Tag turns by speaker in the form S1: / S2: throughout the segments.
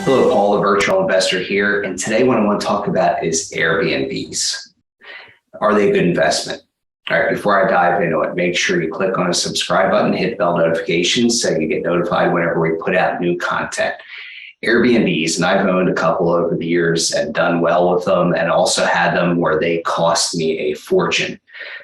S1: Hello, Paul, the virtual investor here. And today what I want to talk about is Airbnbs. Are they a good investment? All right, before I dive into it, make sure you click on the subscribe button, hit bell notifications so you get notified whenever we put out new content. Airbnbs, and I've owned a couple over the years and done well with them, and also had them where they cost me a fortune.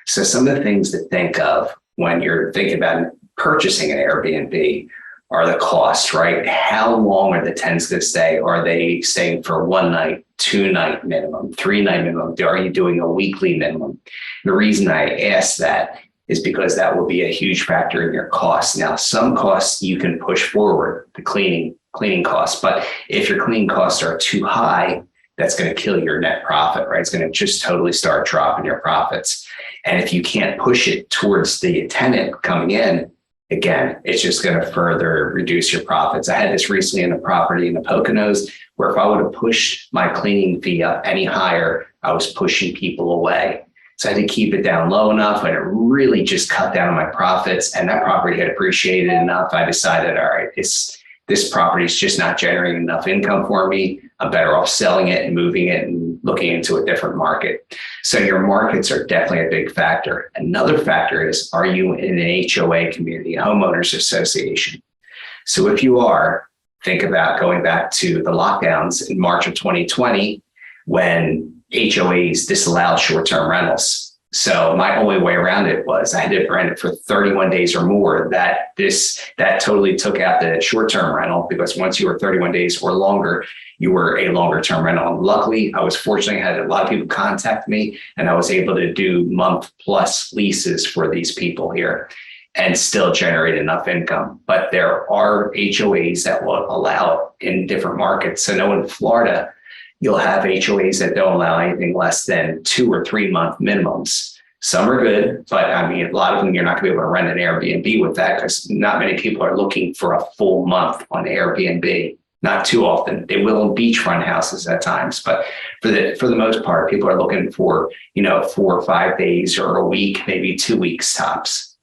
S1: So some of the things to think of when you're thinking about purchasing an Airbnb are the costs, right? How long are the tenants going to stay? Are they staying for 1 night, 2-night minimum, 3-night minimum? Are you doing a weekly minimum? The reason I ask that is because that will be a huge factor in your costs. Now, some costs you can push forward, the cleaning costs, but if your cleaning costs are too high, that's going to kill your net profit, right? It's going to just totally start dropping your profits. And if you can't push it towards the tenant coming in, again, it's just going to further reduce your profits. I had this recently in a property in the Poconos where if I would have pushed my cleaning fee up any higher, I was pushing people away. So I had to keep it down low enough, and it really just cut down on my profits. And that property had appreciated enough. I decided, all right, this property is just not generating enough income for me. I'm better off selling it and moving it and looking into a different market. So your markets are definitely a big factor. Another factor is, are you in an HOA community, a homeowners association? So if you are, think about going back to the lockdowns in March of 2020 when HOAs disallowed short-term rentals. So my only way around it was I had to rent it for 31 days or more. That totally took out the short-term rental, because once you were 31 days or longer, you were a longer-term rental. And luckily, I was fortunate. I had a lot of people contact me, and I was able to do month-plus leases for these people here and still generate enough income. But there are HOAs that will allow it in different markets. So no, in Florida, you'll have HOAs that don't allow anything less than 2 or 3 month minimums. Some are good, but I mean, a lot of them, you're not gonna be able to rent an Airbnb with that because not many people are looking for a full month on Airbnb. Not too often. They will in beachfront houses at times, but for the most part, people are looking for, 4 or 5 days or a week, maybe 2 weeks tops.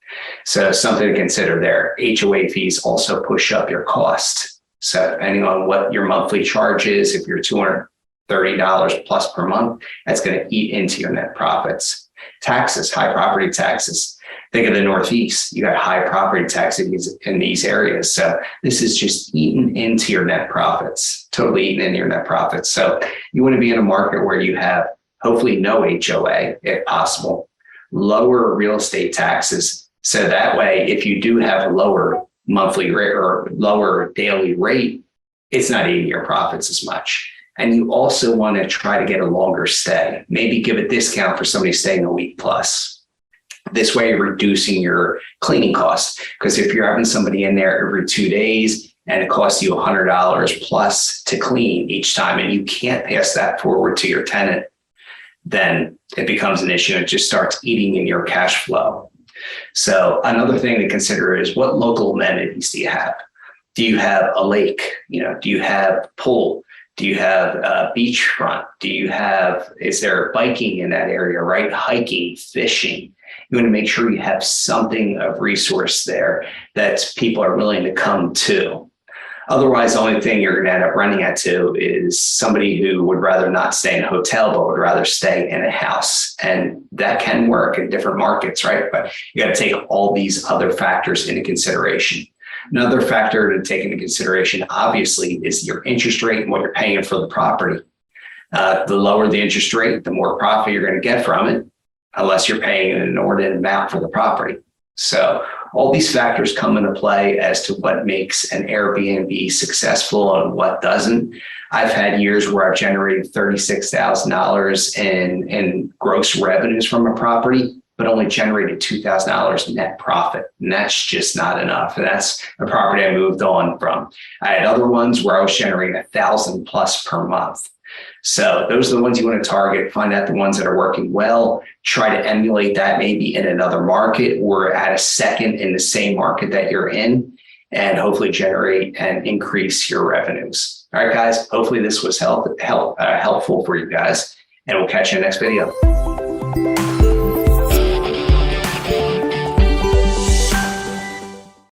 S1: So something to consider there. HOA fees also push up your cost. So depending on what your monthly charge is, if you're $230 plus per month, that's going to eat into your net profits. Taxes, high property taxes. Think of the Northeast. You got high property taxes in these areas. So this is just eaten into your net profits, totally eaten into your net profits. So you want to be in a market where you have hopefully no HOA, if possible, lower real estate taxes. So that way, if you do have a lower monthly rate or lower daily rate, it's not eating your profits as much. And you also want to try to get a longer stay. Maybe give a discount for somebody staying a week plus. This way, you're reducing your cleaning costs. Because if you're having somebody in there every 2 days and it costs you $100 plus to clean each time, and you can't pass that forward to your tenant, then it becomes an issue. It just starts eating in your cash flow. So another thing to consider is, what local amenities do you have? Do you have a lake? Do you have a pool? Do you have a beachfront? Is there biking in that area, right? Hiking, fishing. You want to make sure you have something of resource there that people are willing to come to. Otherwise, the only thing you're going to end up running into is somebody who would rather not stay in a hotel, but would rather stay in a house. And that can work in different markets, right? But you got to take all these other factors into consideration. Another factor to take into consideration, obviously, is your interest rate and what you're paying for the property. The lower the interest rate, the more profit you're going to get from it, unless you're paying an inordinate amount for the property. So all these factors come into play as to what makes an Airbnb successful and what doesn't. I've had years where I've generated $36,000 in gross revenues from a property, but only generated $2,000 net profit. And that's just not enough. And that's a property I moved on from. I had other ones where I was generating 1,000 plus per month. So those are the ones you want to target, find out the ones that are working well, try to emulate that maybe in another market or at a second in the same market that you're in, and hopefully generate and increase your revenues. All right, guys, hopefully this was helpful for you guys, and we'll catch you in the next video.